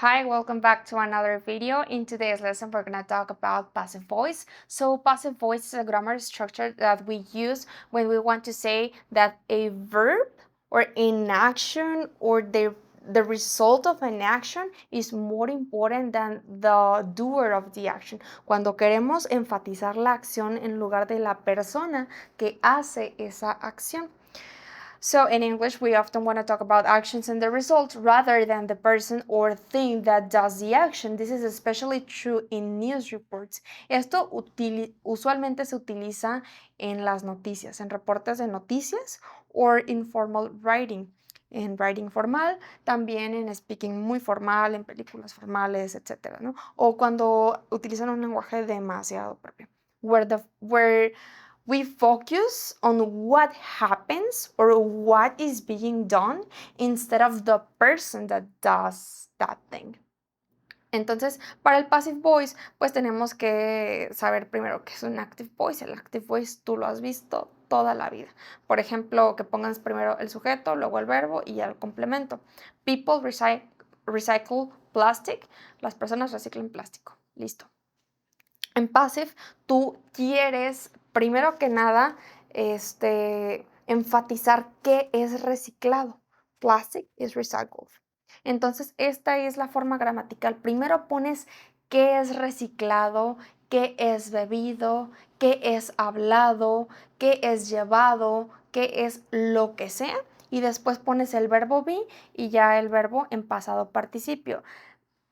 Hi, welcome back to another video. In today's lesson, we're going to talk about passive voice. So passive voice is a grammar structure that we use when we want to say that a verb or an action or the result of an action is more important than the doer of the action. Cuando queremos enfatizar la acción en lugar de la persona que hace esa acción. So in English, we often want to talk about actions and the result rather than the person or thing that does the action. This is especially true in news reports. Esto usualmente se utiliza en las noticias, en reportes de noticias or in formal writing. En writing formal, también en speaking muy formal, en películas formales, etc., ¿no? O cuando utilizan un lenguaje demasiado propio. Where we focus on what happens or what is being done instead of the person that does that thing. Entonces, para el passive voice, pues tenemos que saber primero qué es un active voice. El active voice tú lo has visto toda la vida. Por ejemplo, que pongas primero el sujeto, luego el verbo y el complemento. People recycle plastic. Las personas reciclan plástico. Listo. En passive, tú quieres, primero que nada, enfatizar qué es reciclado. Plastic is recycled. Entonces, esta es la forma gramatical. Primero pones qué es reciclado, qué es bebido, qué es hablado, qué es llevado, qué es lo que sea. Y después pones el verbo be y ya el verbo en pasado participio.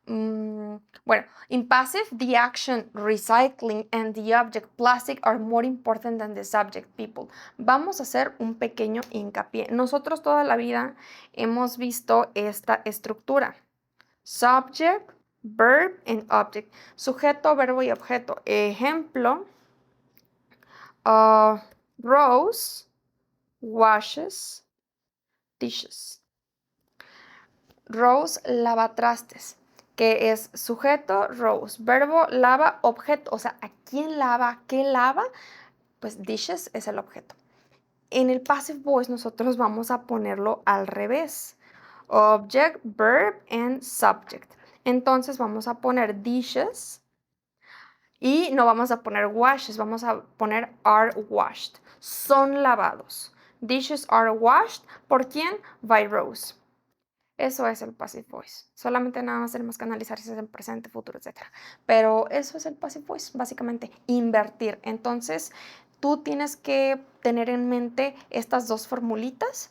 Bueno, in passive, the action recycling and the object plastic are more important than the subject people. Vamos a hacer un pequeño hincapié. Nosotros toda la vida hemos visto esta estructura. Subject, verb and object. Sujeto, verbo y objeto. Ejemplo, Rose washes dishes. Rose lava trastes, que es sujeto, Rose, verbo, lava, objeto, o sea, ¿a quién lava? ¿Qué lava? Pues dishes es el objeto. En el passive voice nosotros vamos a ponerlo al revés. Object, verb and subject. Entonces vamos a poner dishes y no vamos a poner washes, vamos a poner are washed. Son lavados. Dishes are washed. ¿Por quién? By Rose. Eso es el passive voice. Solamente nada más tenemos que analizar si es en presente, futuro, etc. Pero eso es el passive voice, básicamente, invertir. Entonces, tú tienes que tener en mente estas dos formulitas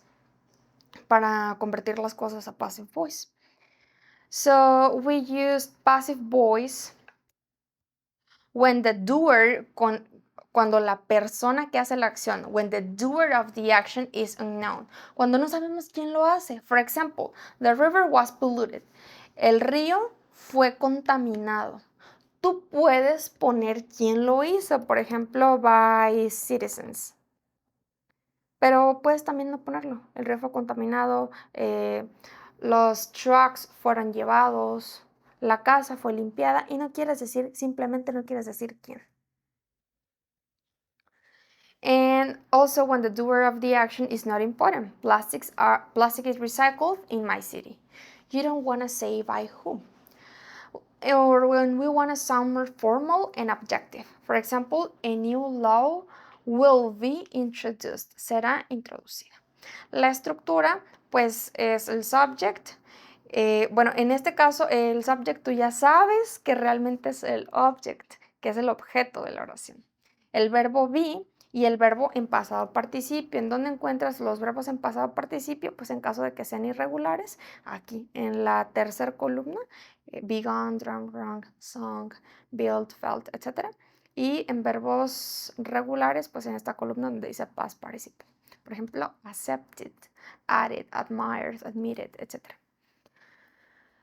para convertir las cosas a passive voice. So, we use passive voice when the doer, cuando la persona que hace la acción, when the doer of the action is unknown, cuando no sabemos quién lo hace. For example, the river was polluted. El río fue contaminado. Tú puedes poner quién lo hizo, por ejemplo, by citizens. Pero puedes también no ponerlo. El río fue contaminado, los trucks fueron llevados, la casa fue limpiada y no quieres decir, simplemente no quieres decir quién. And also when the doer of the action is not important. Plastic is recycled in my city. You don't want to say by whom. Or when we want to sound more formal and objective. For example, a new law will be introduced. Será introducida. La estructura, pues, es el subject. Bueno, en este caso, el subject tú ya sabes que realmente es el object, que es el objeto de la oración. El verbo be y el verbo en pasado participio. ¿En dónde encuentras los verbos en pasado participio? Pues en caso de que sean irregulares, aquí en la tercera columna, begun, drunk, drunk, sung, built, felt, etc. Y en verbos regulares, pues en esta columna donde dice past participle. Por ejemplo, accepted, added, admired, admitted, etc.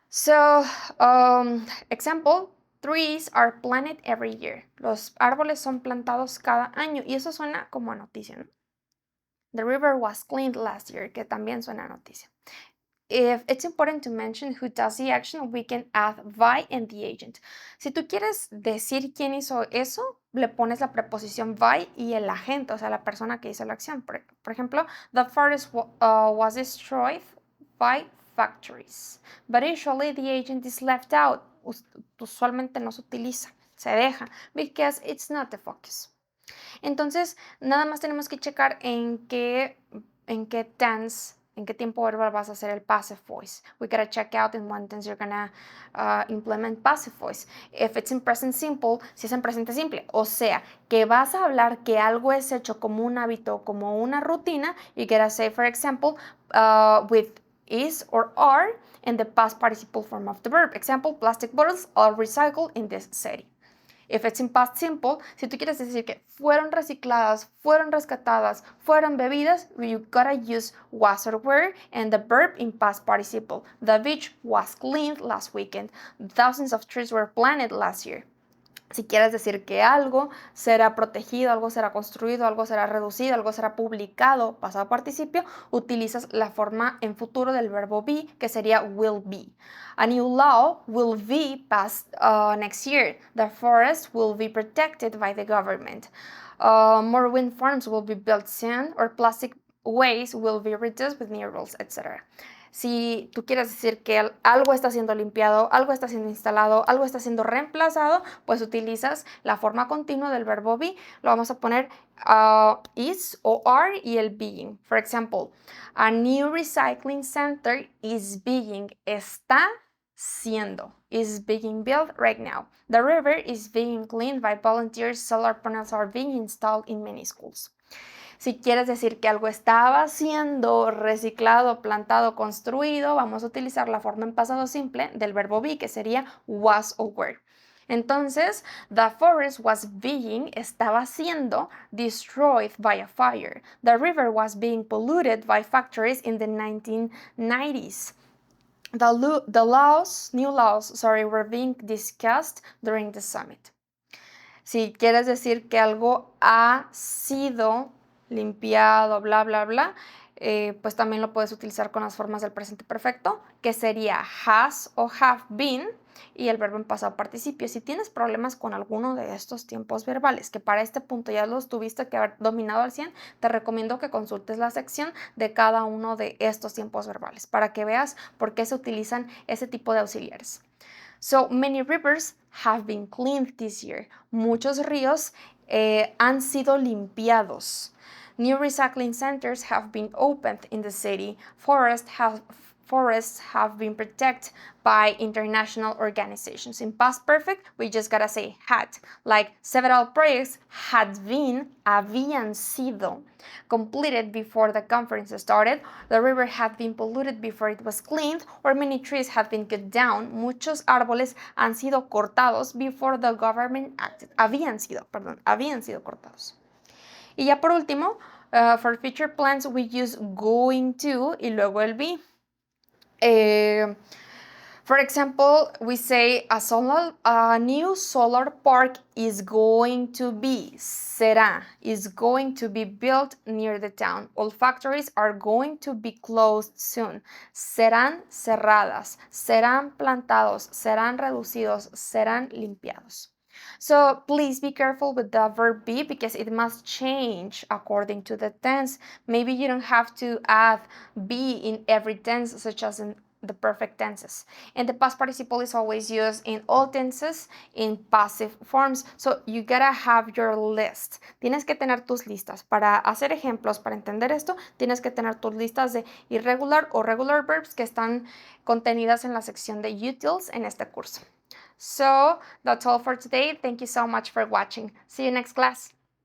So, example, trees are planted every year. Los árboles son plantados cada año y eso suena como a noticia, ¿no? The river was cleaned last year, que también suena a noticia. If it's important to mention who does the action, we can add by and the agent. Si tú quieres decir quién hizo eso, le pones la preposición by y el agente, o sea, la persona que hizo la acción. Por ejemplo, the forest was destroyed by factories. But usually the agent is left out. Usualmente no se utiliza, se deja, because it's not the focus. Entonces, nada más tenemos que checar en qué tense, en qué tiempo verbal vas a hacer el passive voice. We gotta check out in what tense you're gonna implement passive voice. If it's in present simple, si es en presente simple, o sea, que vas a hablar que algo es hecho como un hábito, como una rutina, you gotta say, for example, with is or are in the past participle form of the verb. Example, plastic bottles are recycled in this city. If it's in past simple, si tú quieres decir que fueron recicladas, fueron rescatadas, fueron bebidas, you gotta use was or were and the verb in past participle. The beach was cleaned last weekend. Thousands of trees were planted last year. Si quieres decir que algo será protegido, algo será construido, algo será reducido, algo será publicado, pasado participio, utilizas la forma en futuro del verbo be, que sería will be. A new law will be passed next year. The forest will be protected by the government. More wind farms will be built soon, or plastic waste will be reduced with new rules, etc. Si tú quieres decir que algo está siendo limpiado, algo está siendo instalado, algo está siendo reemplazado, pues utilizas la forma continua del verbo be. Lo vamos a poner is o are y el being. For example, a new recycling center is being, está siendo, is being built right now. The river is being cleaned by volunteers. Solar panels are being installed in many schools. Si quieres decir que algo estaba siendo reciclado, plantado, construido, vamos a utilizar la forma en pasado simple del verbo be, que sería was o were. Entonces, the forest was being, estaba siendo destroyed by a fire. The river was being polluted by factories in the 1990s. New laws, were being discussed during the summit. Si quieres decir que algo ha sido limpiado, bla, bla, bla, pues también lo puedes utilizar con las formas del presente perfecto, que sería has o have been, y el verbo en pasado participio. Si tienes problemas con alguno de estos tiempos verbales, que para este punto ya los tuviste que haber dominado al 100, te recomiendo que consultes la sección de cada uno de estos tiempos verbales, para que veas por qué se utilizan ese tipo de auxiliares. So, many rivers have been cleaned this year. Muchos ríos han sido limpiados. New recycling centers have been opened in the city. Forests have been protected by international organizations. In past perfect, we just gotta say had. Like several projects habían sido completed before the conference started. The river had been polluted before it was cleaned, or many trees had been cut down. Muchos árboles han sido cortados before the government acted. Habían sido cortados. Y ya por último, for future plans, we use going to y luego el be. For example, we say a new solar park is going to be, será, is going to be built near the town. All factories are going to be closed soon. Serán cerradas, serán plantados, serán reducidos, serán limpiados. So please be careful with the verb be because it must change according to the tense. Maybe you don't have to add be in every tense, such as in the perfect tenses. And the past participle is always used in all tenses in passive forms. So you gotta have your list. Tienes que tener tus listas. Para hacer ejemplos, para entender esto, tienes que tener tus listas de irregular o regular verbs que están contenidas en la sección de utils en este curso. So that's all for today. Thank you so much for watching. See you next class.